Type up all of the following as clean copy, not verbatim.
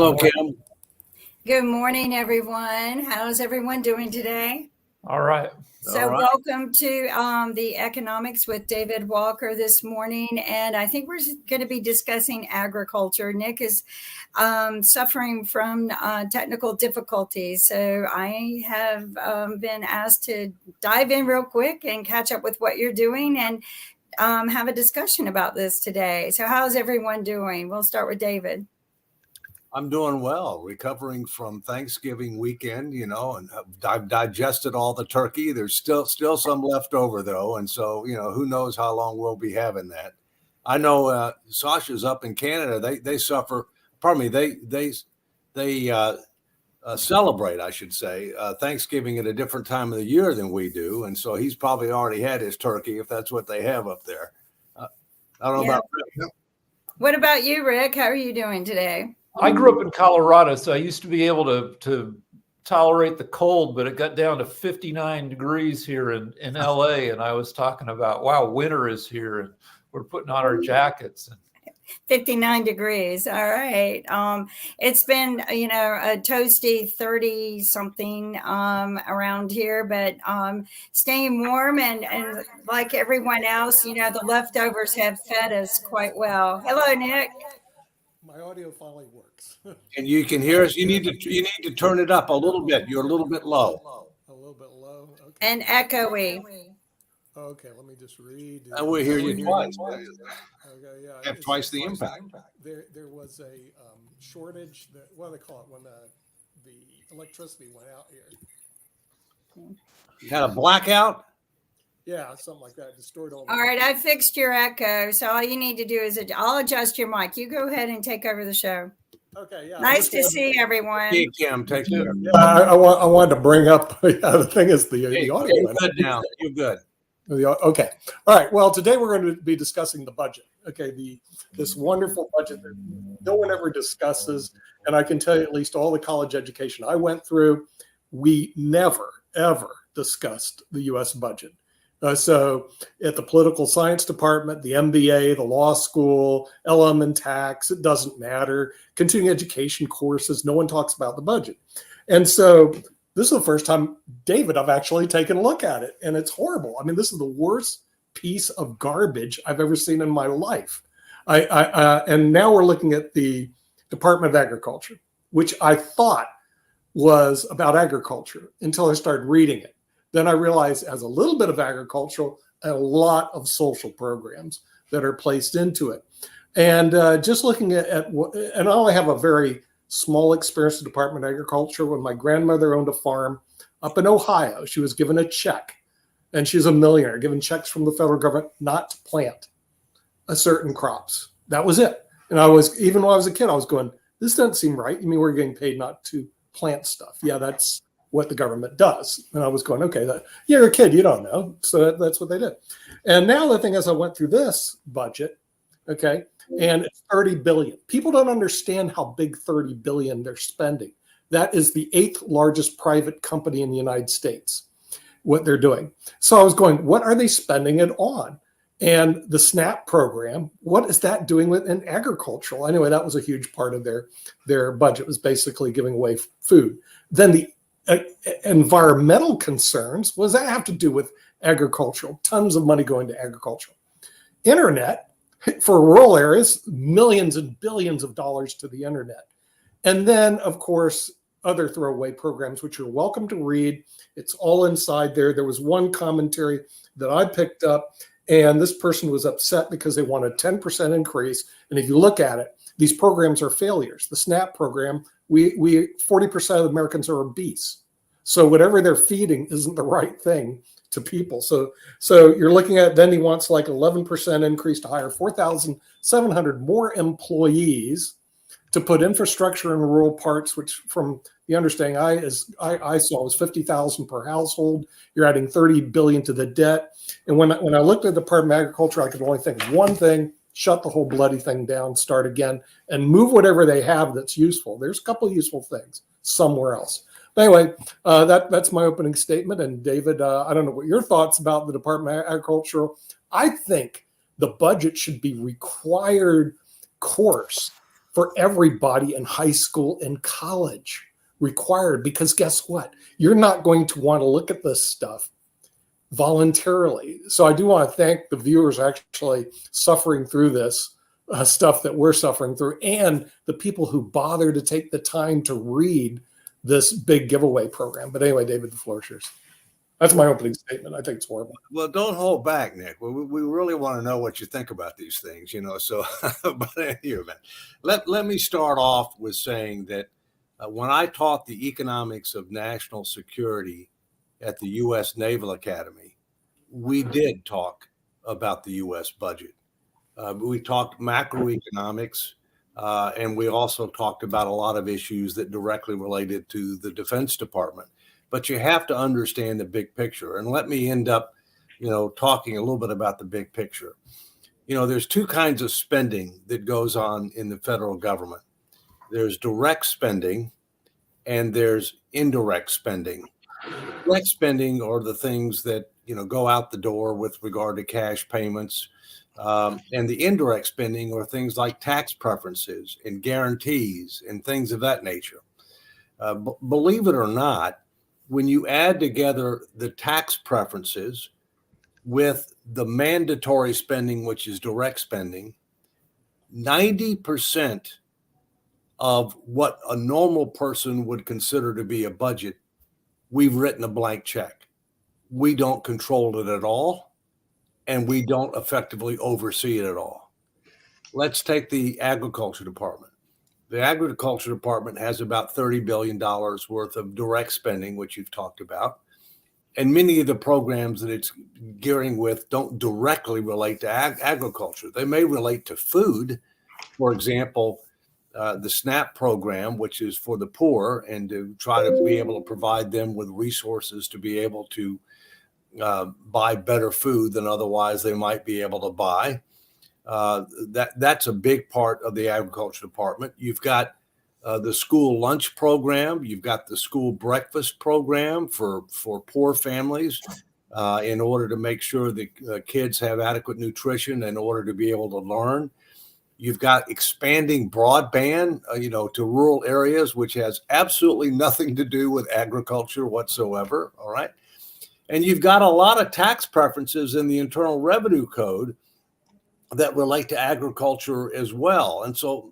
Hello, Kim. Good morning, everyone. How's everyone doing today? All right. So, All right. welcome to the Economics with David Walker this morning. And I think we're going to be discussing agriculture. Nick is suffering from technical difficulties. So, I have been asked to dive in real quick and catch up with what you're doing and have a discussion about this today. So, how's everyone doing? We'll start with David. I'm doing well, recovering from Thanksgiving weekend, and I've digested all the turkey. There's still some left over though. And so, who knows how long we'll be having that. I know Sasha's up in Canada. They suffer, pardon me, they celebrate, I should say, Thanksgiving at a different time of the year than we do. And so he's probably already had his turkey if that's what they have up there. I don't know about Rick. What about you, Rick? How are you doing today? I grew up in Colorado, so I used to be able to tolerate the cold, but it got down to 59 degrees here in LA. And I was talking about, wow, winter is here and we're putting on our jackets. 59 degrees. All right. It's been, a toasty 30 something around here, but staying warm and like everyone else, the leftovers have fed us quite well. Hello, Nick. My audio finally works. And you can hear us. You need to turn it up a little bit. You're a little bit low. A little bit low. Okay. And echoey. Okay, let me just read. And we hear you twice. Okay, yeah. Have twice the impact. There was a shortage. What do they call it when the electricity went out here? You had a blackout? Yeah, something like that. Destroyed all. All right, I fixed your echo. So all you need to do is I'll adjust your mic. You go ahead and take over the show. Okay, yeah. Nice to see everyone. Hey, Kim, take care. Yeah, I wanted to bring up. The thing is the audio. You're good now. You're good. Okay. All right. Well, today we're going to be discussing the budget. Okay. This wonderful budget that no one ever discusses. And I can tell you at least all the college education I went through, we never, ever discussed the U.S. budget. So at the political science department, the MBA, the law school, LM and tax, it doesn't matter. Continuing education courses, no one talks about the budget. And so this is the first time, David, I've actually taken a look at it, and it's horrible. I mean, this is the worst piece of garbage I've ever seen in my life. And now we're looking at the Department of Agriculture, which I thought was about agriculture until I started reading it. Then I realized as a little bit of agricultural, a lot of social programs that are placed into it. And just looking at what, and I only have a very small experience in the Department of Agriculture. When my grandmother owned a farm up in Ohio, she was given a check, and she's a millionaire, given checks from the federal government not to plant a certain crops. That was it. And even when I was a kid, I was going, this doesn't seem right. You mean we're getting paid not to plant stuff? Yeah, that's what the government does. And I was going, okay, you're a kid, you don't know. So that's what they did. And now the thing is, I went through this budget, okay, and it's 30 billion. People don't understand how big 30 billion they're spending. That is the 8th largest private company in the United States, what they're doing. So I was going, what are they spending it on? And the SNAP program, what is that doing in agricultural? Anyway, that was a huge part of their budget, was basically giving away food. Then the environmental concerns, what does that have to do with agricultural? Tons of money going to agricultural. Internet, for rural areas, millions and billions of dollars to the internet. And then, of course, other throwaway programs, which you're welcome to read. It's all inside there. There was one commentary that I picked up, and this person was upset because they want a 10% increase. And if you look at it, these programs are failures. The SNAP program, we 40% of Americans are obese. So whatever they're feeding isn't the right thing to people. So you're looking at, then he wants like 11% increase to hire 4,700 more employees to put infrastructure in rural parts, which from the understanding I saw was 50,000 per household. You're adding 30 billion to the debt. And when I looked at the Department of Agriculture, I could only think of one thing: shut the whole bloody thing down, start again, and move whatever they have that's useful. There's a couple of useful things somewhere else. But anyway, that's my opening statement. And David, I don't know what your thoughts about the Department of Agriculture. I think the budget should be required course for everybody in high school and college, required, because guess what? You're not going to want to look at this stuff voluntarily. So I do want to thank the viewers actually suffering through this stuff that we're suffering through, and the people who bother to take the time to read this big giveaway program. But anyway, David, the floor is yours. That's my opening statement. I think it's horrible. Well, don't hold back, Nick. We really want to know what you think about these things, So, but anyway, let me start off with saying that when I taught the economics of national security at the U.S. Naval Academy, we did talk about the U.S. budget. We talked macroeconomics, and we also talked about a lot of issues that directly related to the Defense Department. But you have to understand the big picture. And let me end up, talking a little bit about the big picture. There's two kinds of spending that goes on in the federal government. There's direct spending and there's indirect spending. Direct spending are the things that, go out the door with regard to cash payments. And the indirect spending are things like tax preferences and guarantees and things of that nature. Believe it or not, when you add together the tax preferences with the mandatory spending, which is direct spending, 90% of what a normal person would consider to be a budget, we've written a blank check. We don't control it at all, and we don't effectively oversee it at all. Let's take the agriculture department. The agriculture department has about $30 billion worth of direct spending, which you've talked about. And many of the programs that it's gearing with don't directly relate to agriculture. They may relate to food. For example, the SNAP program, which is for the poor and to try to be able to provide them with resources to be able to buy better food than otherwise they might be able to buy. That's a big part of the agriculture department. You've got the school lunch program. You've got the school breakfast program for poor families in order to make sure that kids have adequate nutrition in order to be able to learn. You've got expanding broadband, to rural areas, which has absolutely nothing to do with agriculture whatsoever. All right. And you've got a lot of tax preferences in the Internal Revenue Code that relate to agriculture as well. And so,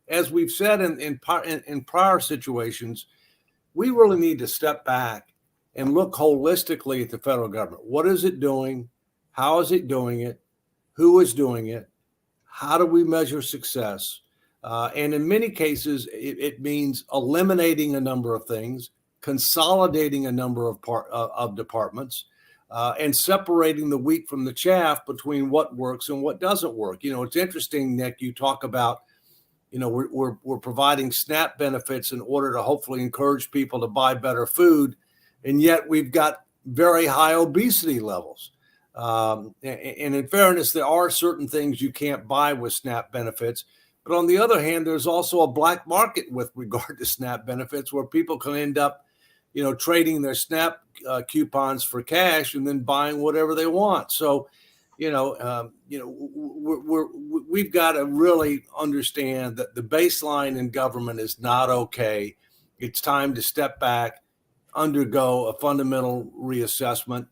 as we've said in prior situations, we really need to step back and look holistically at the federal government. What is it doing? How is it doing it? Who is doing it? How do we measure success? And in many cases, it means eliminating a number of things, consolidating a number of departments, and separating the wheat from the chaff between what works and what doesn't work. It's interesting, Nick, you talk about, we're providing SNAP benefits in order to hopefully encourage people to buy better food. And yet we've got very high obesity levels. And in fairness, there are certain things you can't buy with SNAP benefits. But on the other hand, there's also a black market with regard to SNAP benefits where people can end up, trading their SNAP coupons for cash and then buying whatever they want. So, we've got to really understand that the baseline in government is not okay. It's time to step back, undergo a fundamental reassessment.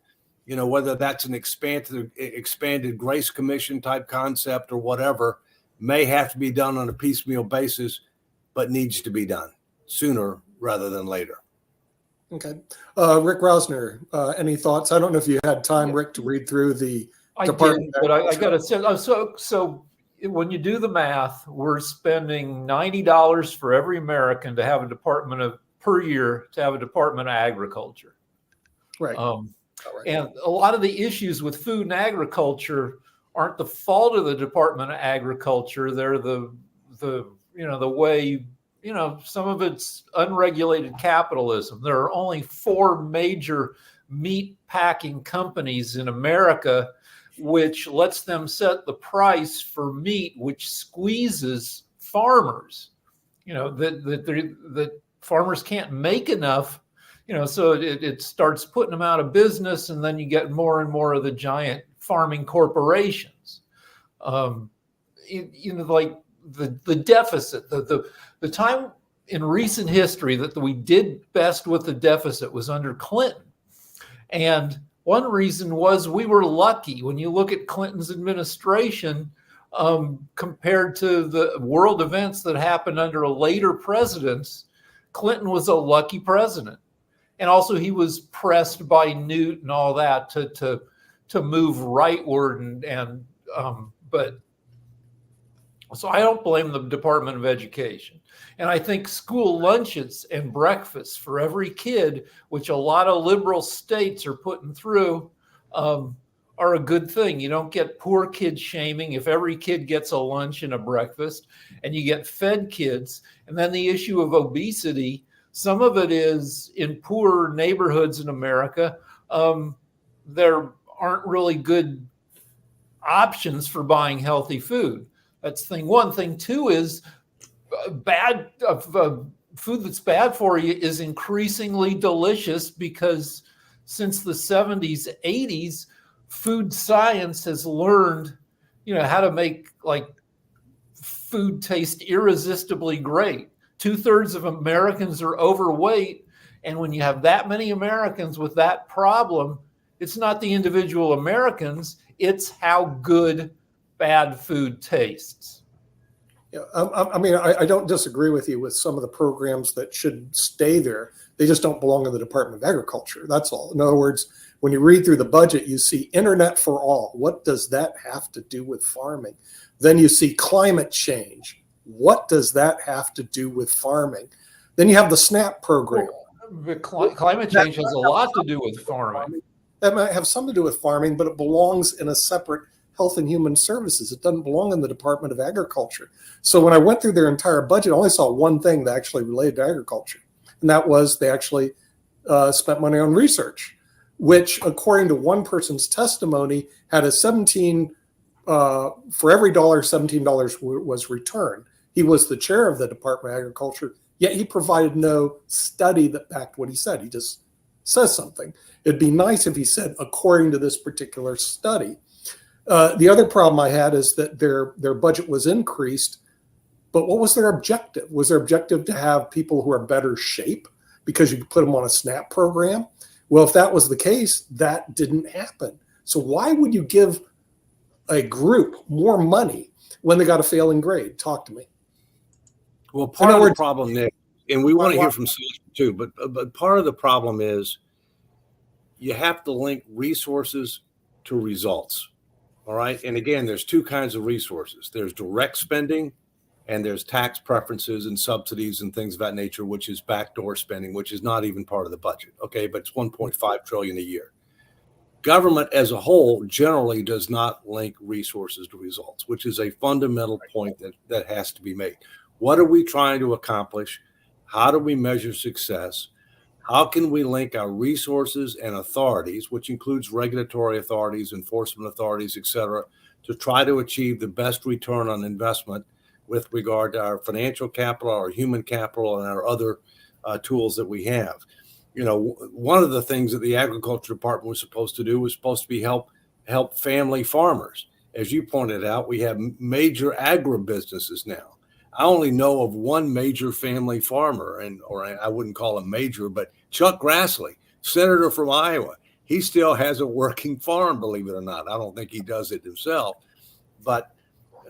Whether that's an expanded Grace Commission type concept or whatever, may have to be done on a piecemeal basis, but needs to be done sooner rather than later. Okay. Rick Rausner, any thoughts? I don't know if you had time, Rick, to read through the department. But I got to say, so when you do the math, we're spending $90 for every American to have per year to have a Department of Agriculture. Right. And a lot of the issues with food and agriculture aren't the fault of the Department of Agriculture. They're the way, some of it's unregulated capitalism. There are only 4 major meat packing companies in America, which lets them set the price for meat, which squeezes farmers, that farmers can't make enough. So it starts putting them out of business, and then you get more and more of the giant farming corporations. Like the deficit, the time in recent history that we did best with the deficit was under Clinton. And one reason was we were lucky. When you look at Clinton's administration, compared to the world events that happened under later presidents, Clinton was a lucky president. And also he was pressed by Newt and all that to move rightward but so I don't blame the Department of Education. And I think school lunches and breakfasts for every kid, which a lot of liberal states are putting through, are a good thing. You don't get poor kid shaming if every kid gets a lunch and a breakfast, and you get fed kids. And then the issue of obesity, some of it is in poor neighborhoods in America. There aren't really good options for buying healthy food. That's thing one. Thing two is food that's bad for you is increasingly delicious because since the 70s, 80s, food science has learned, how to make like food taste irresistibly great. 2/3 of Americans are overweight. And when you have that many Americans with that problem, it's not the individual Americans, it's how good bad food tastes. Yeah, I don't disagree with you with some of the programs that should stay there. They just don't belong in the Department of Agriculture. That's all. In other words, when you read through the budget, you see internet for all. What does that have to do with farming? Then you see climate change. What does that have to do with farming? Then you have the SNAP program. Climate change has a lot to do with farming. That might have something to do with farming, but it belongs in a separate Health and Human Services. It doesn't belong in the Department of Agriculture. So when I went through their entire budget, I only saw one thing that actually related to agriculture. And that was they actually spent money on research, which according to one person's testimony had a for every dollar, $17 was returned. He was the chair of the Department of Agriculture, yet he provided no study that backed what he said. He just says something. It'd be nice if he said, according to this particular study. The other problem I had is that their budget was increased, but what was their objective? Was their objective to have people who are better shape because you could put them on a SNAP program? Well, if that was the case, that didn't happen. So why would you give a group more money when they got a failing grade? Talk to me. Well, part of the problem, Nick, and we want to hear from Susan too, but part of the problem is you have to link resources to results. All right. And again, there's two kinds of resources. There's direct spending and there's tax preferences and subsidies and things of that nature, which is backdoor spending, which is not even part of the budget. Okay. But it's 1.5 trillion a year. Government as a whole generally does not link resources to results, which is a fundamental point that has to be made. What are we trying to accomplish? How do we measure success? How can we link our resources and authorities, which includes regulatory authorities, enforcement authorities, et cetera, to try to achieve the best return on investment with regard to our financial capital, our human capital, and our other tools that we have? One of the things that the Agriculture Department was supposed to do was supposed to be help family farmers. As you pointed out, we have major agribusinesses now. I only know of one major family farmer, or I wouldn't call him major, but Chuck Grassley, senator from Iowa. He still has a working farm, believe it or not. I don't think he does it himself. But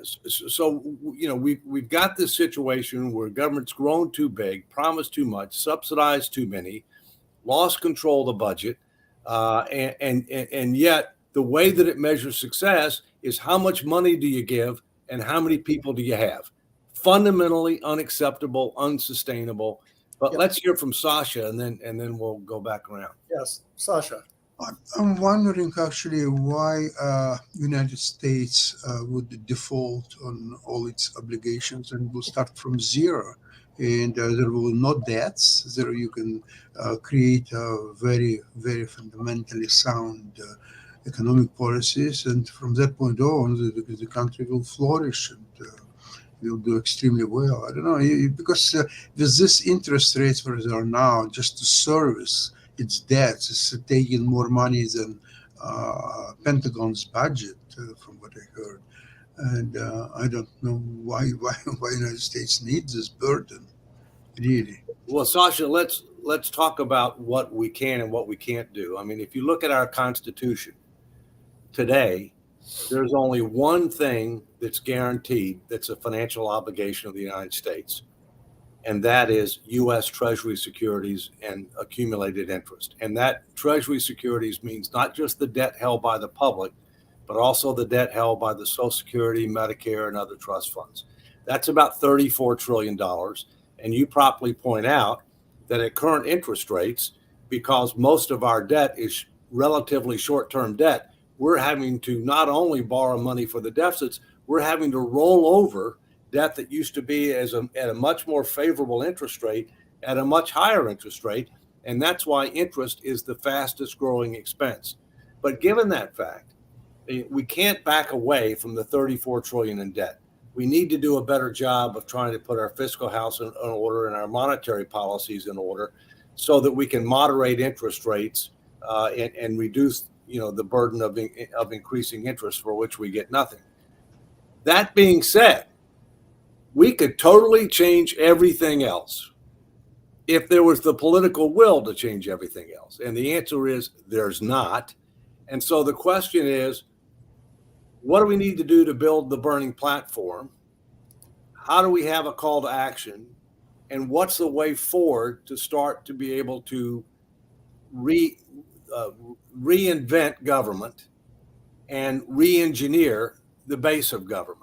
so, we've got this situation where government's grown too big, promised too much, subsidized too many, lost control of the budget. And yet the way that it measures success is how much money do you give and how many people do you have? Fundamentally unacceptable, unsustainable. But let's hear from Sasha, and then we'll go back around. Yes, Sasha. I'm wondering actually why United States would default on all its obligations and will start from zero, and there will no debts. There you can create a very, very fundamentally sound economic policies, and from that point on, the country will flourish and will do extremely well. I don't know, because with this interest rates where they are now, just to service its debts, it's taking more money than Pentagon's budget, from what I heard. And I don't know why the United States needs this burden, really. Well, Sasha, let's talk about what we can and what we can't do. I mean, if you look at our Constitution today, there's only one thing that's guaranteed that's a financial obligation of the United States, and that is U.S. Treasury securities and accumulated interest. And that Treasury securities means not just the debt held by the public, but also the debt held by the Social Security, Medicare, and other trust funds. That's about $34 trillion. And you properly point out that at current interest rates, because most of our debt is relatively short-term debt, we're having to not only borrow money for the deficits, we're having to roll over debt that used to be at a much more favorable interest rate at a much higher interest rate. And that's why interest is the fastest growing expense. But given that fact, we can't back away from the 34 trillion in debt. We need to do a better job of trying to put our fiscal house in order and our monetary policies in order so that we can moderate interest rates and reduce, the burden of increasing interest for which we get nothing. That being said, we could totally change everything else if there was the political will to change everything else. And the answer is there's not. And so the question is, what do we need to do to build the burning platform? How do we have a call to action? And what's the way forward to start to be able to reinvent government and re-engineer the base of government?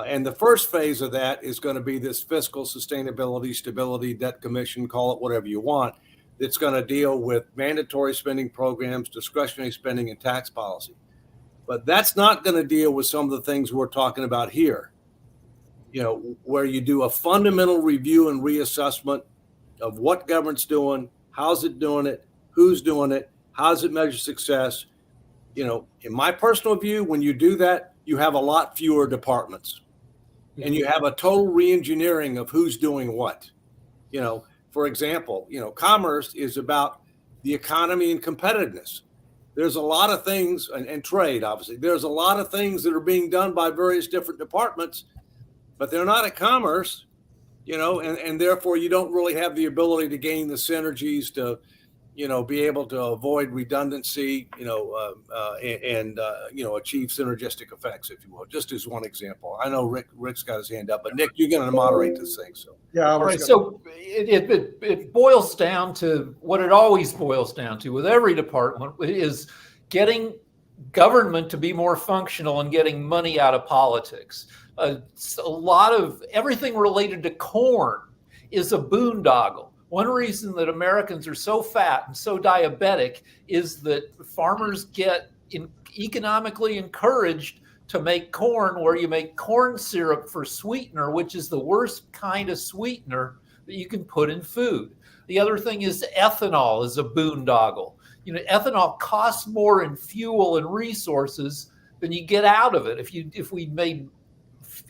And the first phase of that is going to be this fiscal sustainability, stability, debt commission, call it whatever you want, that's going to deal with mandatory spending programs, discretionary spending, and tax policy. But that's not going to deal with some of the things we're talking about here, where you do a fundamental review and reassessment of what government's doing, how's it doing it, who's doing it, how's it measure success. In my personal view, when you do that, you have a lot fewer departments and you have a total re-engineering of who's doing what. For example, commerce is about the economy and competitiveness. There's a lot of things, and trade, obviously, there's a lot of things that are being done by various different departments, but they're not at commerce, and therefore you don't really have the ability to gain the synergies to, be able to avoid redundancy, and achieve synergistic effects, if you will, just as one example. I know Rick's got his hand up, but Nick, you're going to moderate this thing. So. Yeah. All right. So it boils down to what it always boils down to with every department is getting government to be more functional and getting money out of politics. A lot of everything related to corn is a boondoggle. One reason that Americans are so fat and so diabetic is that farmers get economically encouraged to make corn, where you make corn syrup for sweetener, which is the worst kind of sweetener that you can put in food. The other thing is ethanol is a boondoggle. Ethanol costs more in fuel and resources than you get out of it. If we made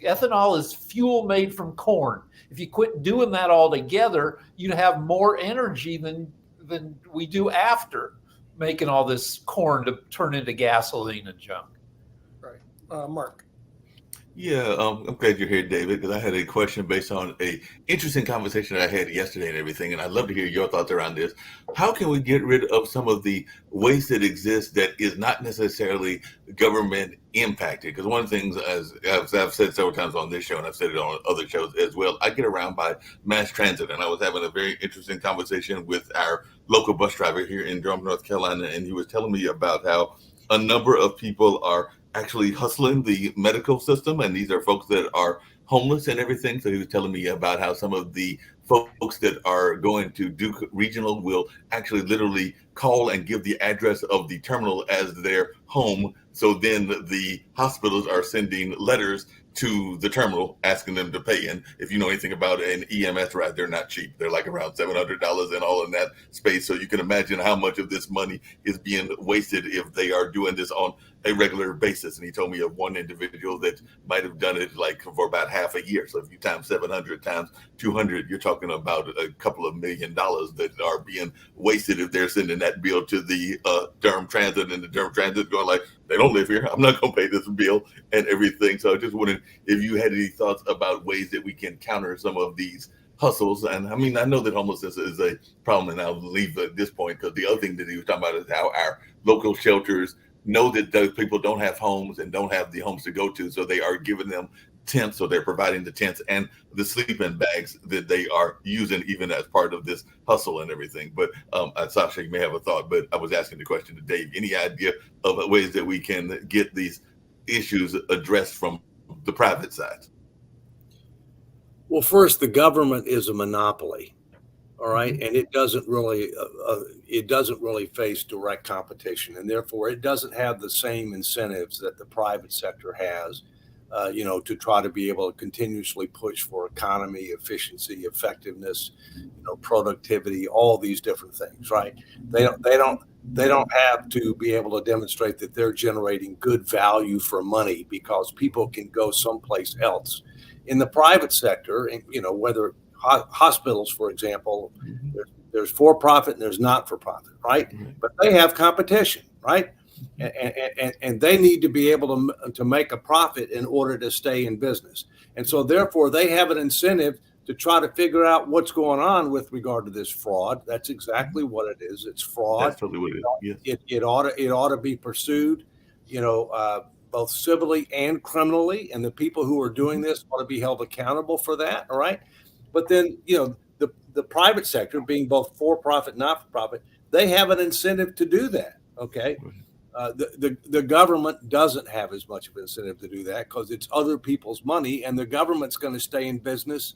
ethanol is fuel made from corn. If you quit doing that altogether, you'd have more energy than we do after making all this corn to turn into gasoline and junk. Right. Mark. Yeah, I'm glad you're here, David, because I had a question based on a interesting conversation that I had yesterday and everything, and I'd love to hear your thoughts around this. How can we get rid of some of the waste that exists that is not necessarily government impacted? Because one of the things, as I've said several times on this show, and I've said it on other shows as well, I get around by mass transit, and I was having a very interesting conversation with our local bus driver here in Durham, North Carolina, and he was telling me about how a number of people are actually hustling the medical system, and these are folks that are homeless and everything. So he was telling me about how some of the folks that are going to Duke Regional will actually literally call and give the address of the terminal as their home. So then the hospitals are sending letters to the terminal asking them to pay. And if you know anything about an EMS ride, they're not cheap. They're like around $700 and all in that space. So you can imagine how much of this money is being wasted if they are doing this on a regular basis. And he told me of one individual that might have done it like for about half a year. So if you times 700 times 200, you're talking about a couple of $1 million that are being wasted if they're sending that bill to the Durham Transit, and the Durham Transit going like, they don't live here. I'm not going to pay this bill and everything. So I just wondered if you had any thoughts about ways that we can counter some of these hustles. And I mean, I know that homelessness is a problem, and I'll leave at this point, because the other thing that he was talking about is how our local shelters know that those people don't have homes and don't have the homes to go to. So they are giving them tents, so they're providing the tents and the sleeping bags that they are using even as part of this hustle and everything. But Sasha, you may have a thought, but I was asking the question to Dave. Any idea of ways that we can get these issues addressed from the private side? Well, first, the government is a monopoly, all right, and it doesn't really face direct competition, and therefore it doesn't have the same incentives that the private sector has, to try to be able to continuously push for economy, efficiency, effectiveness, productivity, all these different things, right? They don't have to be able to demonstrate that they're generating good value for money because people can go someplace else. In the private sector, whether hospitals, for example, there's for-profit and there's not-for-profit, right? But they have competition, right? And they need to be able to make a profit in order to stay in business. And so therefore they have an incentive to try to figure out what's going on with regard to this fraud. That's exactly what it is. It's fraud. That's totally what it is. Yes. It ought to be pursued, both civilly and criminally. And the people who are doing this ought to be held accountable for that. All right. But then, the private sector, being both for-profit, not-for-profit, they have an incentive to do that. Okay. The government doesn't have as much of an incentive to do that because it's other people's money, and the government's going to stay in business,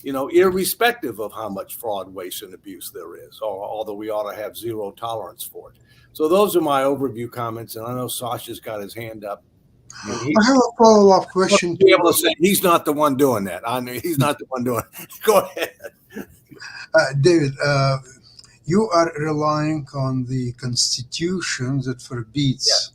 irrespective of how much fraud, waste, and abuse there is, although we ought to have zero tolerance for it. So those are my overview comments, and I know Sasha's got his hand up. I have a follow-up question. Be able to say he's not the one doing that. I know he's not the one doing it. Go ahead. David, you are relying on the Constitution that forbids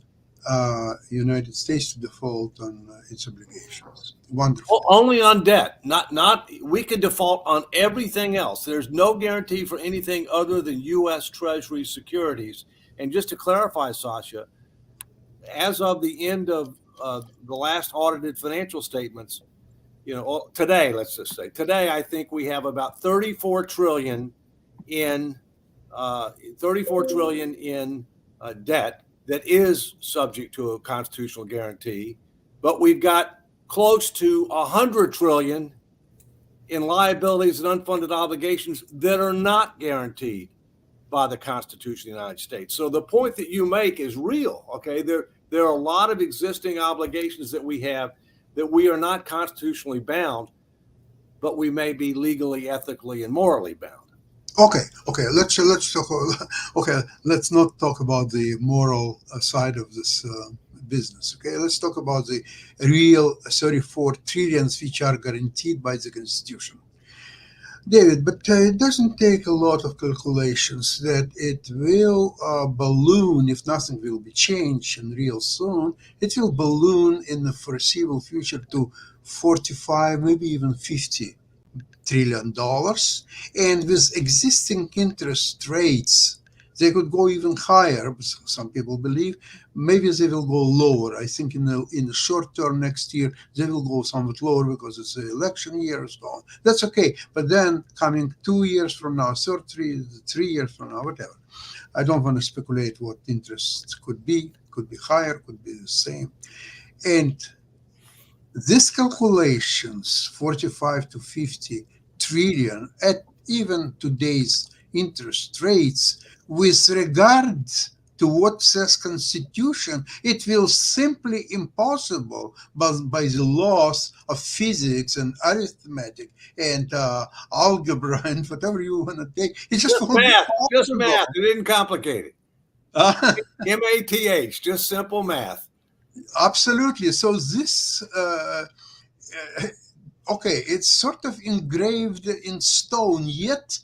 United States to default on its obligations. Wonderful. Well, only on debt. Not. We could default on everything else. There's no guarantee for anything other than U.S. Treasury securities. And just to clarify, Sasha, as of the end of the last audited financial statements, today, let's just say today, I think we have about 34 trillion in debt that is subject to a constitutional guarantee, but we've got close to 100 trillion in liabilities and unfunded obligations that are not guaranteed by the Constitution of the United States. So the point that you make is real. Okay, there are a lot of existing obligations that we have that we are not constitutionally bound, but we may be legally, ethically, and morally bound. Okay. Let's talk. Okay, let's not talk about the moral side of this business. Okay, let's talk about the real 34 trillions which are guaranteed by the Constitution. David, but it doesn't take a lot of calculations that it will balloon, if nothing will be changed and real soon, it will balloon in the foreseeable future to 45, maybe even 50 trillion dollars. And with existing interest rates, they could go even higher. Some people believe maybe they will go lower. I think in the short term next year, they will go somewhat lower because it's an election year and so on. That's okay. But then coming 2 years from now, 3 years from now, whatever. I don't want to speculate what interest could be higher, could be the same. And these calculations, 45 to 50 trillion at even today's interest rates, with regard to what says Constitution, it will simply impossible by the laws of physics and arithmetic and algebra and whatever you want to take. It's just math. Just math. It didn't complicate it. MATH, just simple math. Absolutely. So this, it's sort of engraved in stone, yet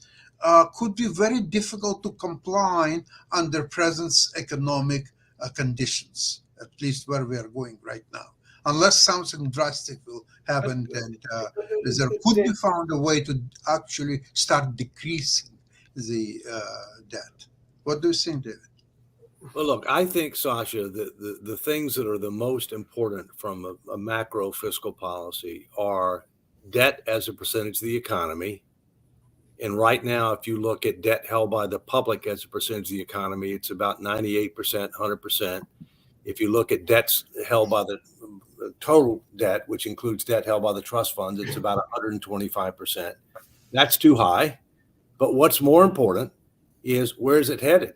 could be very difficult to comply under present economic conditions, at least where we are going right now, unless something drastic will happen and there could be found a way to actually start decreasing the debt. What do you think, David? Well, look, I think, Sasha, the things that are the most important from a macro fiscal policy are debt as a percentage of the economy. And right now, if you look at debt held by the public as a percentage of the economy, it's about 98%, 100%. If you look at debts held by the total debt, which includes debt held by the trust funds, it's about 125%. That's too high. But what's more important is where is it headed?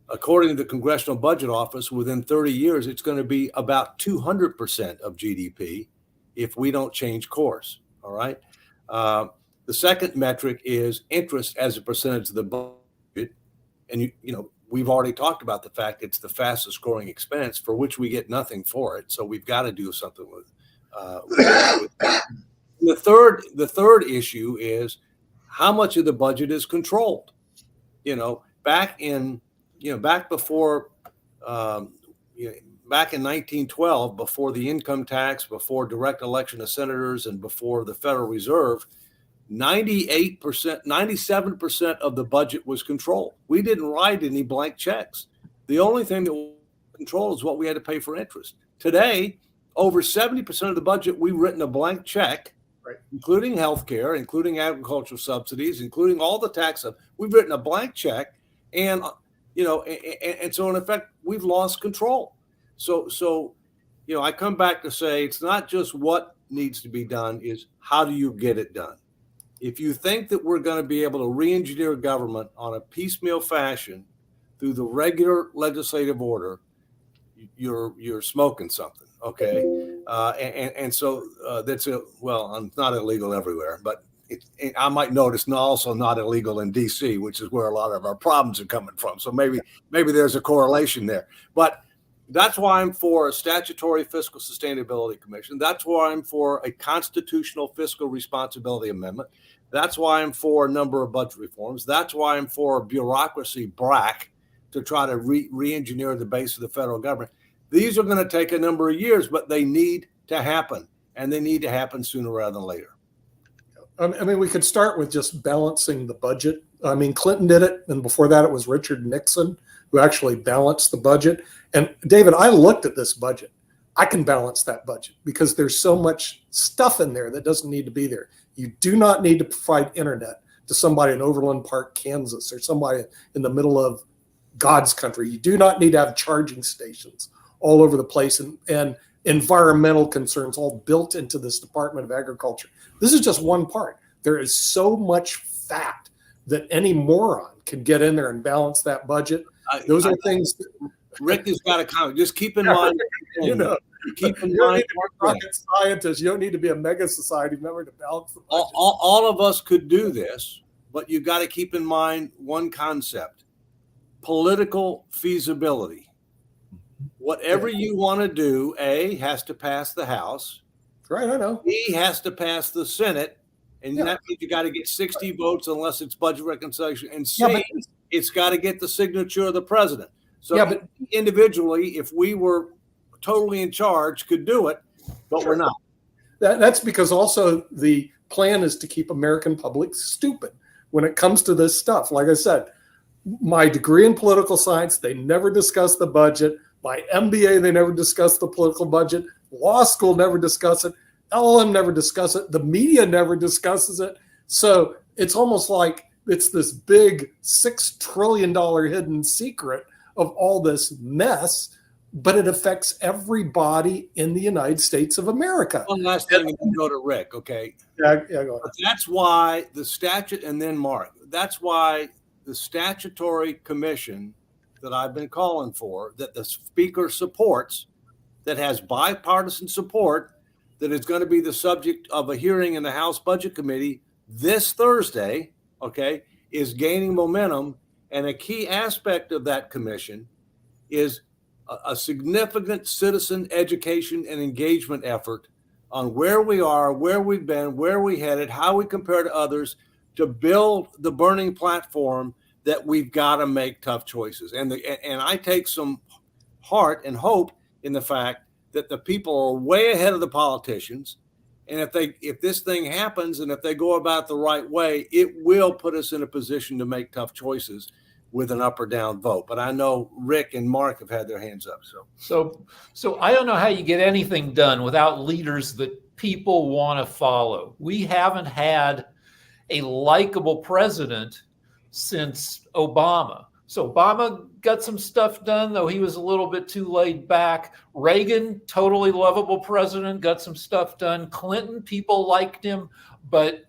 According to the Congressional Budget Office, within 30 years, it's going to be about 200% of GDP if we don't change course. All right. The second metric is interest as a percentage of the budget. And, we've already talked about the fact it's the fastest growing expense for which we get nothing for it. So we've got to do something with the third issue is how much of the budget is controlled. Back before, back in 1912, before the income tax, before direct election of senators, and before the Federal Reserve, 98%, 97% of the budget was controlled. We didn't write any blank checks. The only thing that was controlled is what we had to pay for interest. Today, over 70% of the budget, we've written a blank check, right, including healthcare, including agricultural subsidies, including all the tax stuff. We've written a blank check, and and so in effect, we've lost control. So I come back to say it's not just what needs to be done, is how do you get it done? If you think that we're going to be able to re-engineer government on a piecemeal fashion through the regular legislative order, you're smoking something, okay? So that's it's not illegal everywhere, but I might notice also not illegal in D.C., which is where a lot of our problems are coming from. So maybe there's a correlation there. But that's why I'm for a statutory fiscal sustainability commission. That's why I'm for a constitutional fiscal responsibility amendment. That's why I'm for a number of budget reforms. That's why I'm for a bureaucracy BRAC to try to re-engineer the base of the federal government. These are going to take a number of years, but they need to happen, and they need to happen sooner rather than later. I mean, we could start with just balancing the budget. I mean, Clinton did it, and before that it was Richard Nixon who actually balanced the budget. And David, I looked at this budget. I can balance that budget because there's so much stuff in there that doesn't need to be there. You do not need to provide internet to somebody in Overland Park, Kansas, or somebody in the middle of God's country. You do not need to have charging stations all over the place and environmental concerns all built into this Department of Agriculture. This is just one part. There is so much fat that any moron can get in there and balance that budget. Those are things that, Rick has got to comment. Just keep in mind, keep in you don't mind, need to be a rocket scientist. You don't need to be a mega society member to balance the budget. all of us could do this, but you got to keep in mind one concept: political feasibility. Whatever you want to do, A, has to pass the House. Right, I know. B, has to pass the Senate. And that means you got to get 60 votes unless it's budget reconciliation. And C, it's got to get the signature of the president. So individually, if we were totally in charge, could do it, but we're not. That's because also the plan is to keep American public stupid when it comes to this stuff. Like I said, my degree in political science, they never discuss the budget. My MBA, they never discuss the political budget. Law school never discuss it. LLM never discuss it. The media never discusses it. So it's almost like it's this big $6 trillion hidden secret of all this mess, but it affects everybody in the United States of America. One last thing, and then go to Rick, okay? Yeah, go ahead. That's why the statute, and then Mark, that's why the statutory commission that I've been calling for, that the speaker supports, that has bipartisan support, that is going to be the subject of a hearing in the House Budget Committee this Thursday, okay, is gaining momentum. And a key aspect of that commission is a significant citizen education and engagement effort on where we are, where we've been, where we headed, how we compare to others, to build the burning platform that we've got to make tough choices. And I take some heart and hope in the fact that the people are way ahead of the politicians. And if this thing happens and if they go about it the right way, it will put us in a position to make tough choices. with an up or down vote. But I know Rick and Mark have had their hands up. So I don't know how you get anything done without leaders that people want to follow. We haven't had a likable president since Obama. So Obama got some stuff done, though he was a little bit too laid back. Reagan, totally lovable president, got some stuff done. Clinton, people liked him, but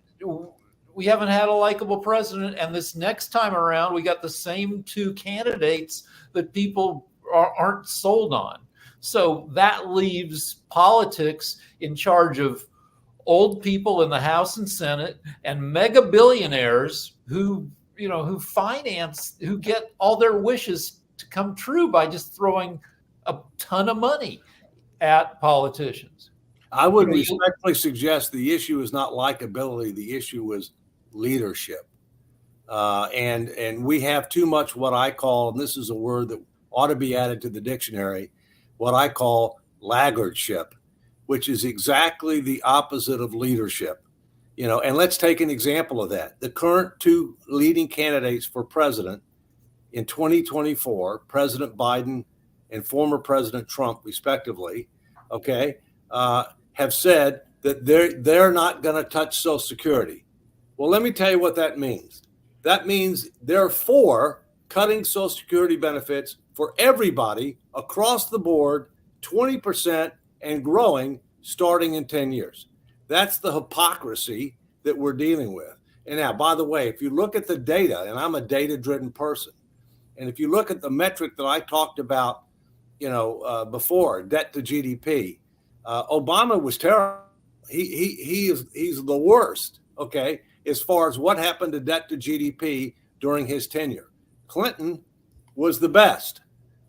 we haven't had a likable president. And this next time around, we got the same two candidates that people aren't sold on. So that leaves politics in charge of old people in the House and Senate and mega billionaires who get all their wishes to come true by just throwing a ton of money at politicians. I would respectfully suggest the issue is not likability. The issue is leadership. And we have too much what I call, and this is a word that ought to be added to the dictionary, what I call laggardship, which is exactly the opposite of leadership. And let's take an example of that. The current two leading candidates for president in 2024, President Biden and former President Trump, respectively, have said that they're not going to touch Social Security. Well, let me tell you what that means. That means they're for cutting Social Security benefits for everybody across the board, 20% and growing starting in 10 years. That's the hypocrisy that we're dealing with. And now, by the way, if you look at the data, and I'm a data-driven person, and if you look at the metric that I talked about, before, debt to GDP, Obama was terrible. He's the worst, as far as what happened to debt to GDP during his tenure. Clinton was the best.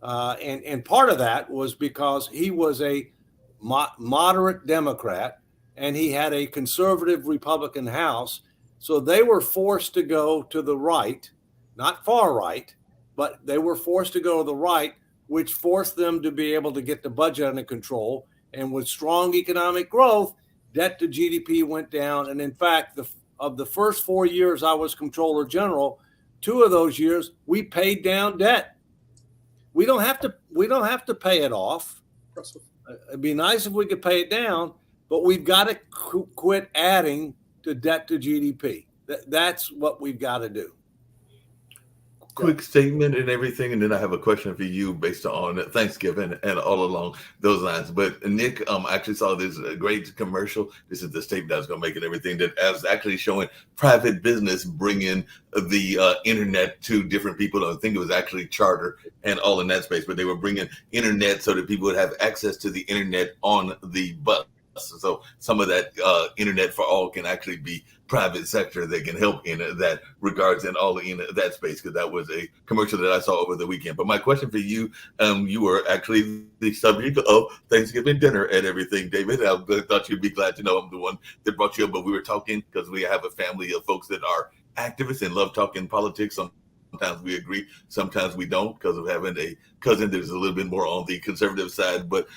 And part of that was because he was a moderate Democrat and he had a conservative Republican House. So they were forced to go to the right, not far right, but they were forced to go to the right, which forced them to be able to get the budget under control. And with strong economic growth, debt to GDP went down. And in fact, of the first 4 years I was Comptroller General, 2 of those years we paid down debt. We don't have to pay it off. It'd be nice if we could pay it down, but we've got to quit adding to debt to GDP. That's what we've got to do. Quick statement and everything, and then I have a question for you based on Thanksgiving and all along those lines. But Nick, I actually saw this great commercial. This is the statement I was going to make and everything, that I was actually showing private business bringing the internet to different people. I think it was actually Charter and all in that space, but they were bringing internet so that people would have access to the internet on the bus. So some of that internet for all can actually be private sector that can help in that regards and all in that space, because that was a commercial that I saw over the weekend. But my question for you, you were actually the subject of Thanksgiving dinner and everything, David. I thought you'd be glad to know I'm the one that brought you up, but we were talking because we have a family of folks that are activists and love talking politics. Sometimes we agree, sometimes we don't, because of having a cousin that's a little bit more on the conservative side. But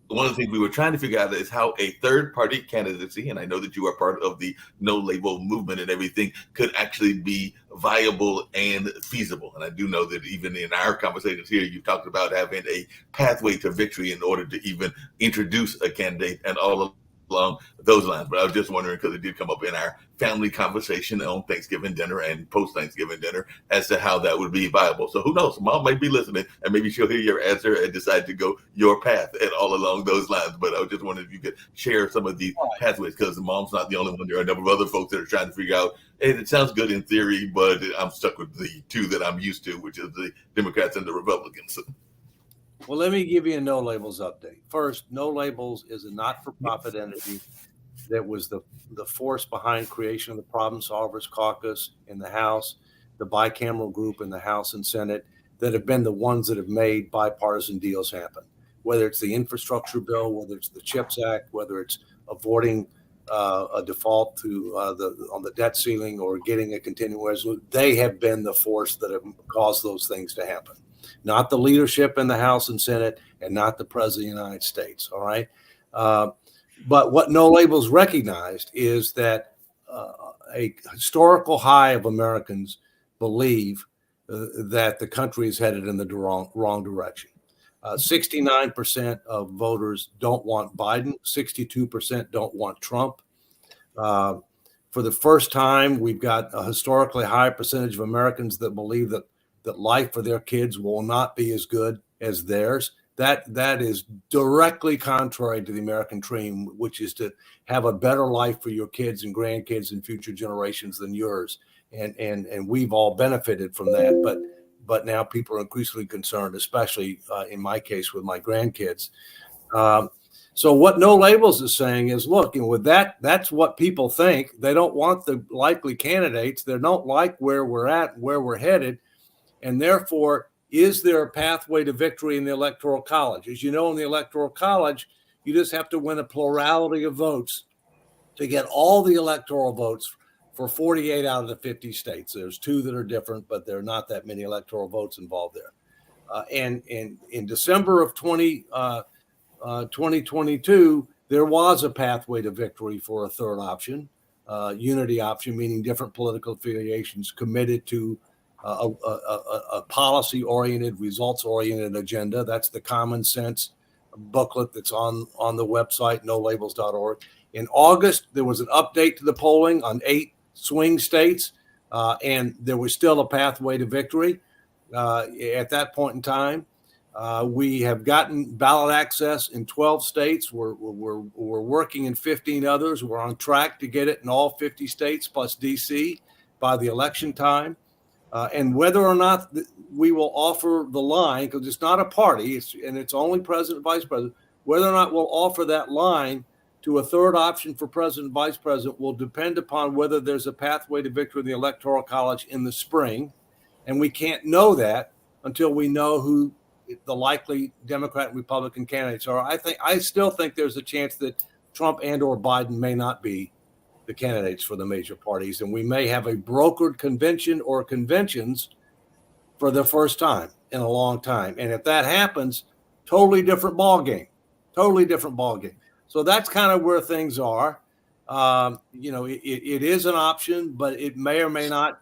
one of the things we were trying to figure out is how a third-party candidacy, and I know that you are part of the no-label movement and everything, could actually be viable and feasible. And I do know that even in our conversations here, you talked about having a pathway to victory in order to even introduce a candidate and all along those lines. But I was just wondering, because it did come up in our family conversation on Thanksgiving dinner and post-Thanksgiving dinner, as to how that would be viable. So who knows? Mom might be listening, and maybe she'll hear your answer and decide to go your path and all along those lines. But I was just wondering if you could share some of the pathways, because Mom's not the only one. There are a number of other folks that are trying to figure out, hey, it sounds good in theory, but I'm stuck with the two that I'm used to, which is the Democrats and the Republicans. Well, let me give you a No Labels update. First, No Labels is a not-for-profit entity that was the force behind creation of the Problem Solvers Caucus in the House, the bicameral group in the House and Senate, that have been the ones that have made bipartisan deals happen. Whether it's the infrastructure bill, whether it's the CHIPS Act, whether it's avoiding a default to on the debt ceiling or getting a continuing resolution, they have been the force that have caused those things to happen. Not the leadership in the House and Senate, and not the President of the United States. All right. But what No Labels recognized is that a historical high of Americans believe that the country is headed in the wrong direction. 69% of voters don't want Biden. 62% don't want Trump. For the first time, we've got a historically high percentage of Americans that believe that life for their kids will not be as good as theirs. That is directly contrary to the American dream, which is to have a better life for your kids and grandkids and future generations than yours. And we've all benefited from that, but now people are increasingly concerned, especially in my case with my grandkids. So what No Labels is saying is, look, with that's what people think. They don't want the likely candidates. They don't like where we're at, where we're headed, and therefore, is there a pathway to victory in the Electoral College? As you know, in the Electoral College, you just have to win a plurality of votes to get all the electoral votes for 48 out of the 50 states. There's 2 that are different, but there are not that many electoral votes involved there. And in December of 2022, there was a pathway to victory for a third option, unity option, meaning different political affiliations committed to a policy-oriented, results-oriented agenda. That's the common sense booklet that's on the website, nolabels.org. In August, there was an update to the polling on 8 swing states, and there was still a pathway to victory at that point in time. We have gotten ballot access in 12 states. We're working in 15 others. We're on track to get it in all 50 states plus DC by the election time. And whether or not we will offer the line, because it's not a party, it's only president and vice president, whether or not we'll offer that line to a third option for president and vice president will depend upon whether there's a pathway to victory in the Electoral College in the spring. And we can't know that until we know who the likely Democrat and Republican candidates are. I still think there's a chance that Trump and or Biden may not be the candidates for the major parties, and we may have a brokered convention or conventions for the first time in a long time. And if that happens, totally different ball game. So that's kind of where things are. It is an option, but it may or may not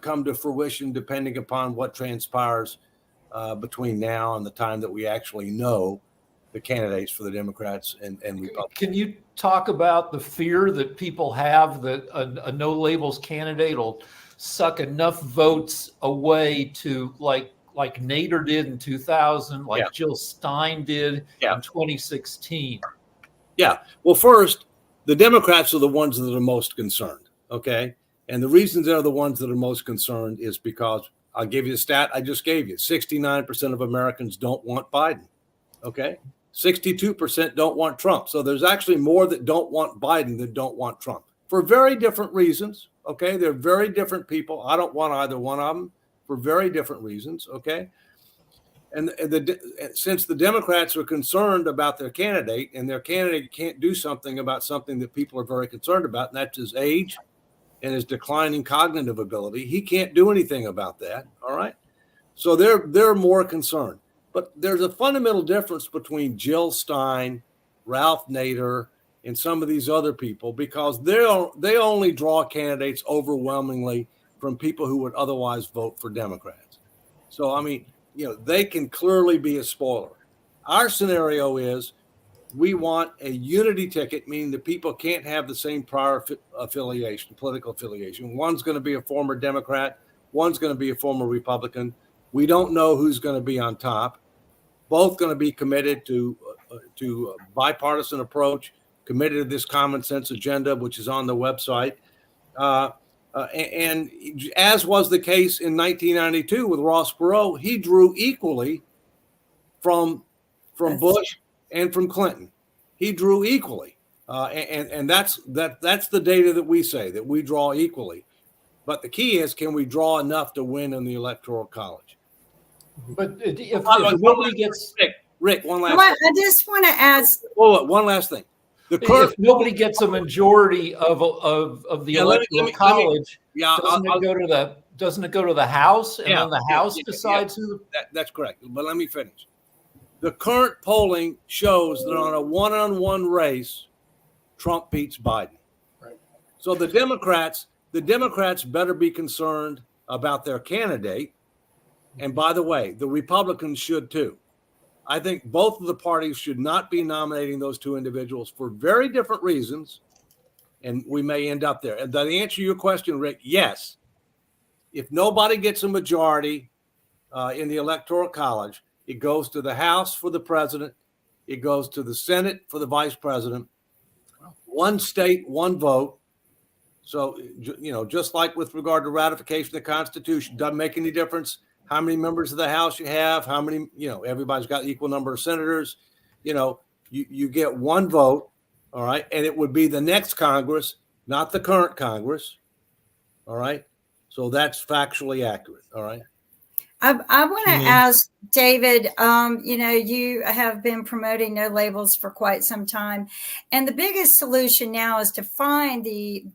come to fruition depending upon what transpires between now and the time that we actually know the candidates for the Democrats and Republicans. Can you talk about the fear that people have that a No Labels candidate will suck enough votes away to like Nader did in 2000, like Jill Stein did in 2016? Yeah. Well, first, the Democrats are the ones that are most concerned. Okay. And the reasons they're the ones that are most concerned is because I'll give you a stat I just gave you. 69% of Americans don't want Biden. Okay. 62% don't want Trump. So there's actually more that don't want Biden than don't want Trump for very different reasons. Okay. They're very different people. I don't want either one of them for very different reasons. Okay. And since the Democrats are concerned about their candidate and their candidate can't do something about something that people are very concerned about, and that's his age and his declining cognitive ability, he can't do anything about that. All right. So they're more concerned. But there's a fundamental difference between Jill Stein, Ralph Nader, and some of these other people because they only draw candidates overwhelmingly from people who would otherwise vote for Democrats. So, I mean, they can clearly be a spoiler. Our scenario is we want a unity ticket, meaning the people can't have the same prior affiliation, political affiliation. One's going to be a former Democrat. One's going to be a former Republican. We don't know who's going to be on top. Both going to be committed to a bipartisan approach, committed to this common sense agenda, which is on the website. And as was the case in 1992 with Ross Perot, he drew equally from Bush and from Clinton. He drew equally. And that's the data that we say, that we draw equally. But the key is, can we draw enough to win in the Electoral College? But if nobody gets Rick, one last I just want to ask. One last thing. If nobody gets a majority of the Electoral College, doesn't it go to the House, and then the House decides who? That's correct. But let me finish. The current polling shows that on a one-on-one race, Trump beats Biden. Right. So the Democrats better be concerned about their candidate And by the way, the Republicans should too. I think both of the parties should not be nominating those two individuals for very different reasons. And we may end up there. And to answer your question, Rick, yes. If nobody gets a majority in the Electoral College, it goes to the House for the president. It goes to the Senate for the vice president. One state, one vote. So, just like with regard to ratification of the Constitution, doesn't make any difference how many members of the House you have, how many, everybody's got equal number of senators. You get one vote. All right. And it would be the next Congress, not the current Congress. All right. So that's factually accurate. All right. I want to ask David, you have been promoting no labels for quite some time. And the biggest solution now is to find the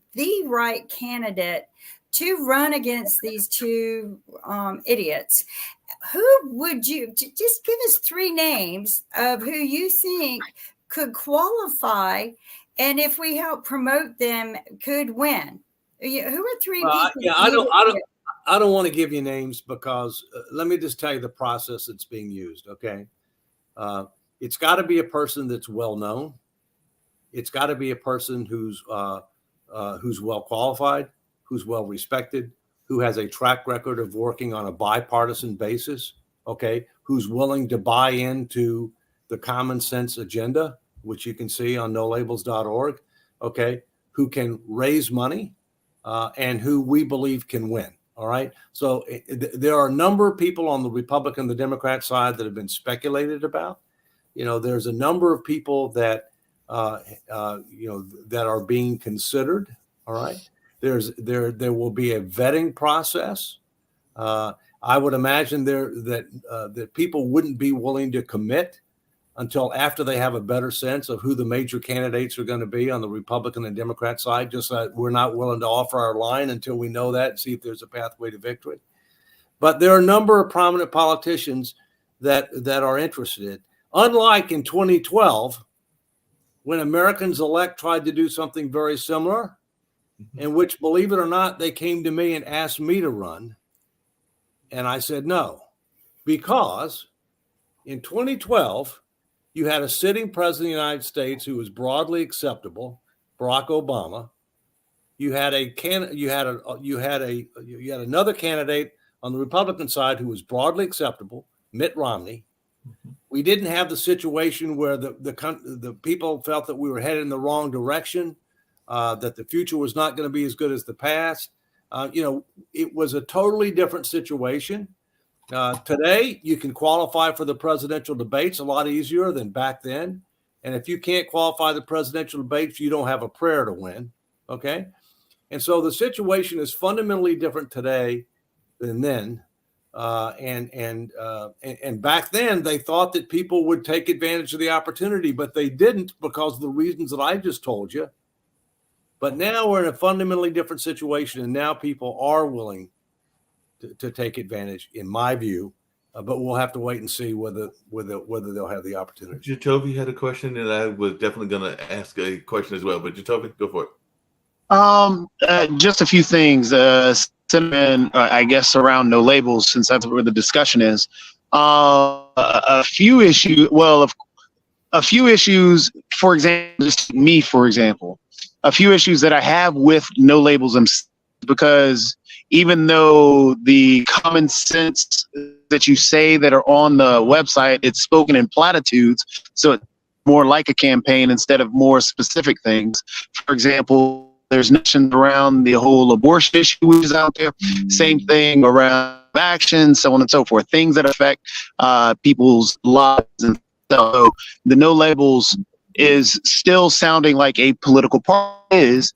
right candidate to run against these two idiots. Who would you just give us 3 names of who you think could qualify, and if we help promote them, could win? Who are 3 people? Yeah, I don't want to give you names because let me just tell you the process that's being used. Okay, it's got to be a person that's well known. It's got to be a person who's well qualified, who's well respected, who has a track record of working on a bipartisan basis. Okay, who's willing to buy into the common sense agenda, which you can see on nolabels.org, okay, who can raise money and who we believe can win. All right. So there are a number of people on the Republican, the Democrat side that have been speculated about. There's a number of people that, that are being considered. All right. There will be a vetting process. I would imagine that people wouldn't be willing to commit until after they have a better sense of who the major candidates are going to be on the Republican and Democrat side. Just that we're not willing to offer our line until we know that and see if there's a pathway to victory. But there are a number of prominent politicians that are interested. Unlike in 2012, when Americans-elect tried to do something very similar, in which, believe it or not, they came to me and asked me to run. And I said no, because in 2012, you had a sitting president of the United States who was broadly acceptable, Barack Obama. You had another candidate on the Republican side who was broadly acceptable, Mitt Romney. We didn't have the situation where the people felt that we were headed in the wrong direction, that the future was not going to be as good as the past. It was a totally different situation. Today, you can qualify for the presidential debates a lot easier than back then. And if you can't qualify the presidential debates, you don't have a prayer to win. Okay. And so the situation is fundamentally different today than then. And back then, they thought that people would take advantage of the opportunity, but they didn't because of the reasons that I just told you. But now we're in a fundamentally different situation, and now people are willing to take advantage, in my view. But we'll have to wait and see whether they'll have the opportunity. Jacoby had a question, and I was definitely going to ask a question as well. But Jacoby, go for it. Just a few things, I guess, around no labels, since that's where the discussion is. A few issues. A few issues. For example, just me, for example, a few issues that I have with no labels because even though the common sense that you say that are on the website, it's spoken in platitudes, so it's more like a campaign instead of more specific things. For example, there's notions around the whole abortion issue which is out there. Same thing around action, so on and so forth. Things that affect people's lives. And so the no labels is still sounding like a political party is.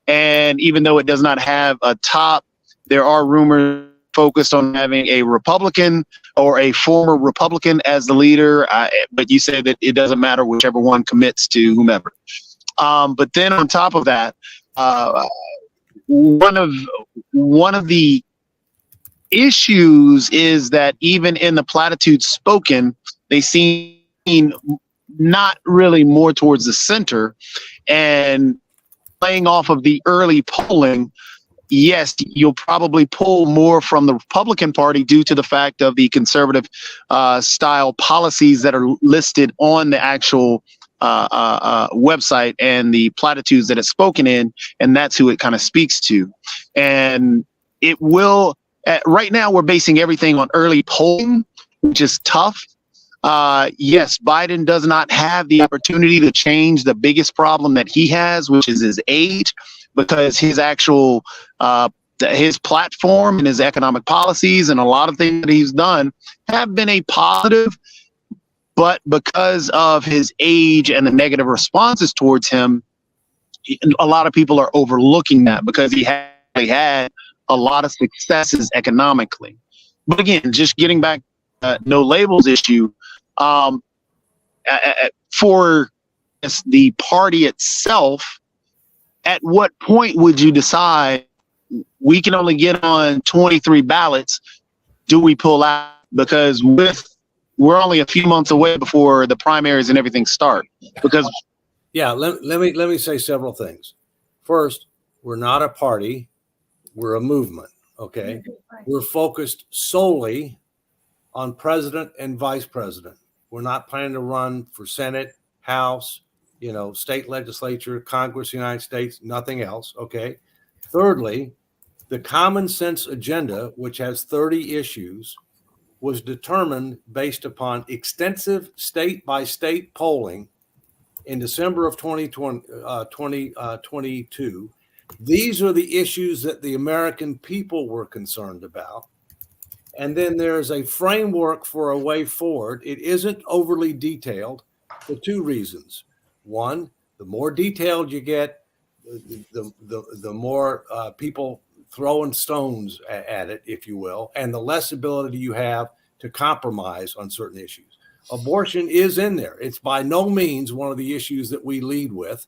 And even though it does not have a top, there are rumors focused on having a Republican or a former Republican as the leader. But you say that it doesn't matter, whichever one commits to whomever. But then on top of that, one of the issues is that even in the platitudes spoken, they seem not really more towards the center. And playing off of the early polling, yes, you'll probably pull more from the Republican Party due to the fact of the conservative style policies that are listed on the actual website and the platitudes that it's spoken in, and that's who it kind of speaks to. And it will, right now we're basing everything on early polling, which is tough. Yes, Biden does not have the opportunity to change the biggest problem that he has, which is his age, because his actual his platform and his economic policies and a lot of things that he's done have been a positive, but because of his age and the negative responses towards him, a lot of people are overlooking that because he had a lot of successes economically. But again, just getting back no labels issue, for the party itself, at what point would you decide we can only get on 23 ballots? Do we pull out? Because we're only a few months away before the primaries and everything start. Because let me say several things. First, we're not a party, we're a movement. Okay, we're focused solely on president and vice president. We're not planning to run for Senate, House, state legislature, Congress, United States, nothing else. Okay. Thirdly, the common sense agenda, which has 30 issues, was determined based upon extensive state by state polling in December of 2022. These are the issues that the American people were concerned about. And then there's a framework for a way forward. It isn't overly detailed for two reasons. One, the more detailed you get, the more people throwing stones at it, if you will, and the less ability you have to compromise on certain issues. Abortion is in there. It's by no means one of the issues that we lead with,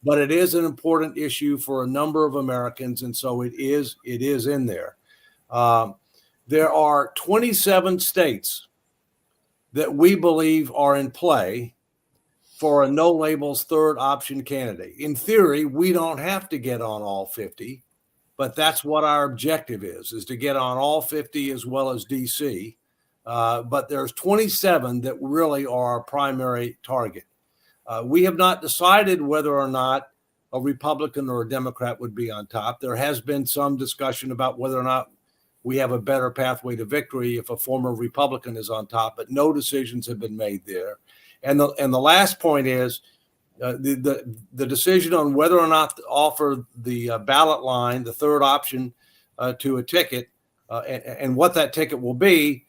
but it is an important issue for a number of Americans, and so it is in there. There are 27 states that we believe are in play for a no labels third option candidate. In theory, we don't have to get on all 50, but that's what our objective is to get on all 50 as well as DC. But there's 27 that really are our primary target. We have not decided whether or not a Republican or a Democrat would be on top. There has been some discussion about whether or not we have a better pathway to victory if a former Republican is on top, but no decisions have been made there. And the last point is the decision on whether or not to offer the ballot line, the third option to a ticket, and what that ticket will be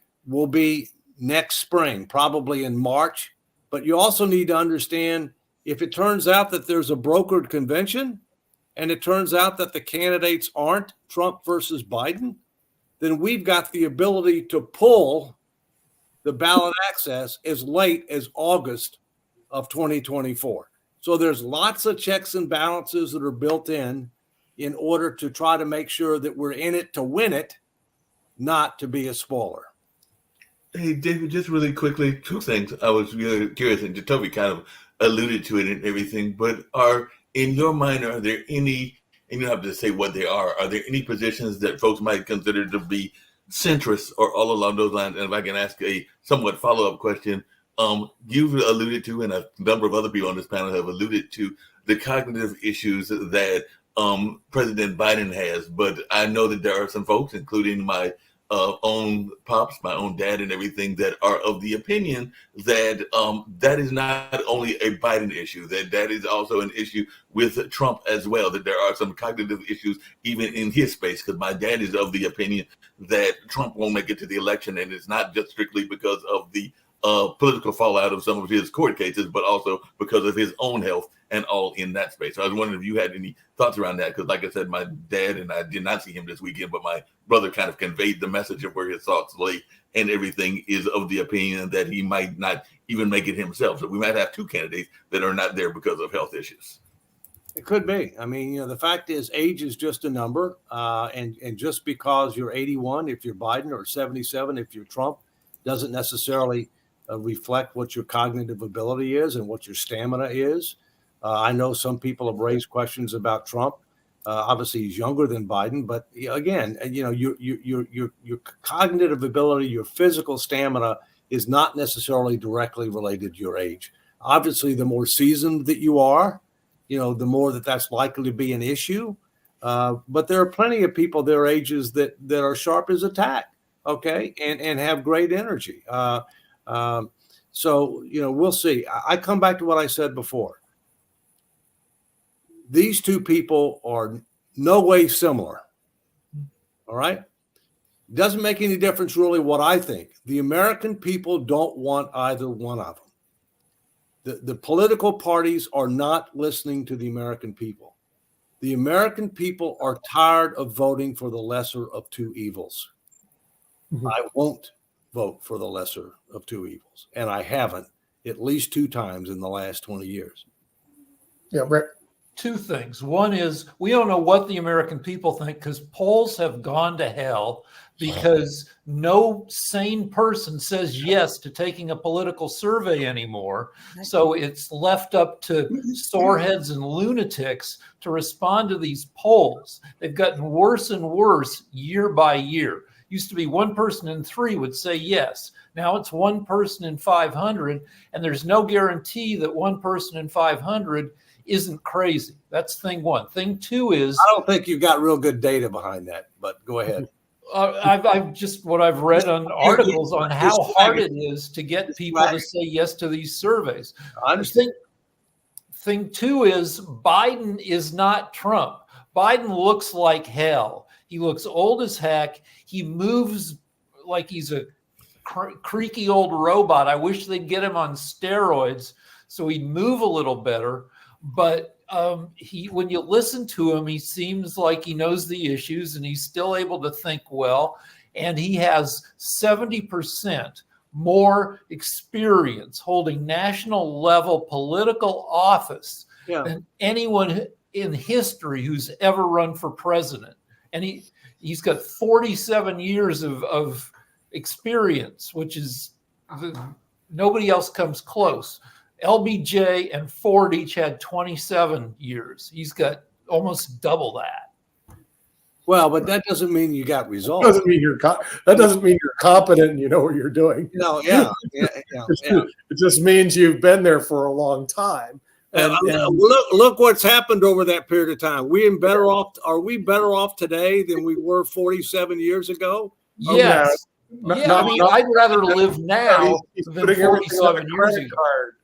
next spring, probably in March. But you also need to understand, if it turns out that there's a brokered convention and it turns out that the candidates aren't Trump versus Biden, then we've got the ability to pull the ballot access as late as August of 2024. So there's lots of checks and balances that are built in order to try to make sure that we're in it to win it, not to be a spoiler. Hey, David, just really quickly, two things. I was really curious, and Jacoby kind of alluded to it and everything, but in your mind, are there any, and you don't have to say what they are there any positions that folks might consider to be centrist or all along those lines? And if I can ask a somewhat follow-up question, you've alluded to, and a number of other people on this panel have alluded to, the cognitive issues that President Biden has. But I know that there are some folks, including my own pops, my own dad and everything, that are of the opinion that that is not only a Biden issue, that is also an issue with Trump as well, that there are some cognitive issues even in his space, because my dad is of the opinion that Trump won't make it to the election, and it's not just strictly because of the political fallout of some of his court cases, but also because of his own health and all in that space. So I was wondering if you had any thoughts around that, because like I said, my dad, and I did not see him this weekend, but my brother kind of conveyed the message of where his thoughts lay, and everything is of the opinion that he might not even make it himself. So we might have two candidates that are not there because of health issues. It could be. I mean, the fact is age is just a number. And just because you're 81, if you're Biden, or 77, if you're Trump, doesn't necessarily reflect what your cognitive ability is and what your stamina is. I know some people have raised questions about Trump. Obviously, he's younger than Biden, but again, your cognitive ability, your physical stamina is not necessarily directly related to your age. Obviously, the more seasoned that you are, the more that's likely to be an issue. But there are plenty of people their ages that are sharp as a tack, okay, and have great energy. So we'll see. I come back to what I said before. These two people are no way similar. All right. Doesn't make any difference really what I think. The American people don't want either one of them. The political parties are not listening to the American people. The American people are tired of voting for the lesser of two evils. Mm-hmm. I won't vote for the lesser of two evils, and I haven't at least 2 times in the last 20 years. Yeah, Rick. 2 things. One is we don't know what the American people think because polls have gone to hell because no sane person says yes to taking a political survey anymore. So it's left up to soreheads and lunatics to respond to these polls. They've gotten worse and worse year by year. Used to be 1 person in 3 would say yes. Now it's 1 person in 500, and there's no guarantee that 1 person in 500 isn't crazy. That's thing 1. Thing 2 is I don't think you've got real good data behind that, but go ahead. I've just what I've read on articles on how hard it is to get people to say yes to these surveys. I understand. Thing 2 is Biden is not Trump. Biden looks like hell. He looks old as heck. He moves like he's a creaky old robot. I wish they'd get him on steroids so he'd move a little better. But when you listen to him, he seems like he knows the issues and he's still able to think well. And he has 70% more experience holding national level political office than anyone in history who's ever run for president. And he's got 47 years of experience, which is nobody else comes close. LBJ and Ford each had 27 years. He's got almost double that. Well, but that doesn't mean you got results. That doesn't mean you're competent and you know what you're doing. No, It just means you've been there for a long time. And look what's happened over that period of time. Are we better off today than we were 47 years ago? Yes. I'd rather live now than 47 years ago.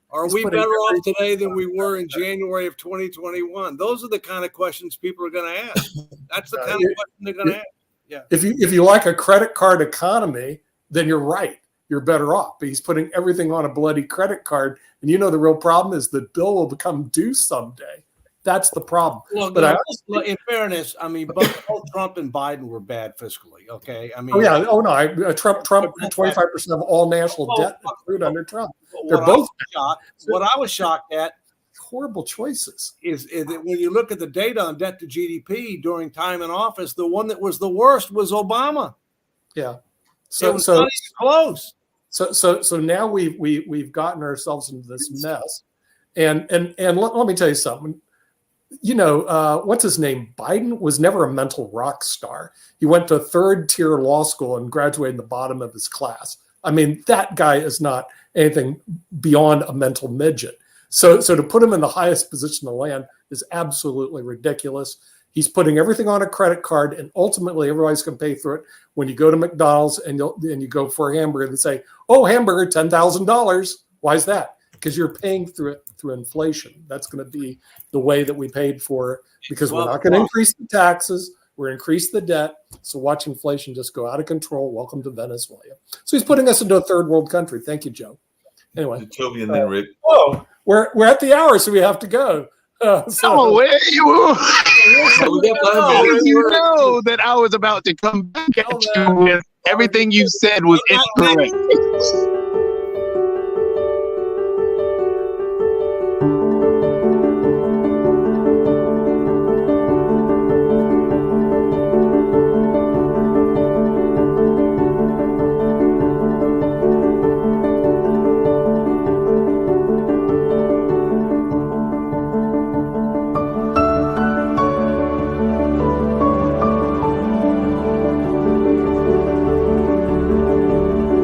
Are we better off today than we were in January of 2021? Those are the kind of questions people are going to ask. That's the kind of question they're going to ask. Yeah. If you like a credit card economy, then you're right. You're better off. But he's putting everything on a bloody credit card. And the real problem is the bill will become due someday. That's the problem. Well, but in fairness, both Trump and Biden were bad fiscally. Okay, Trump 25% of all national debt accrued under Trump. They're both shocked. What I was shocked at, horrible choices, is that when you look at the data on debt to GDP during time in office, the one that was the worst was Obama. Yeah, so it was not even close. So now we've gotten ourselves into this mess, and let me tell you something. What's his name? Biden was never a mental rock star. He went to 3rd-tier law school and graduated in the bottom of his class. That guy is not anything beyond a mental midget. So to put him in the highest position in the land is absolutely ridiculous. He's putting everything on a credit card, and ultimately everybody's going to pay through it. When you go to McDonald's and you go for a hamburger, they say, "Oh, hamburger, $10,000." Why is that? Because you're paying through inflation. That's going to be the way that we paid for it, because we're not going to increase the taxes. We're going to increase the debt. So watch inflation just go out of control. Welcome to Venezuela. So he's putting us into a 3rd world country. Thank you, Joe. Anyway. Toby and then Rick. We're at the hour, so we have to go. Where you know that I was about to come back at you with everything you said was incorrect.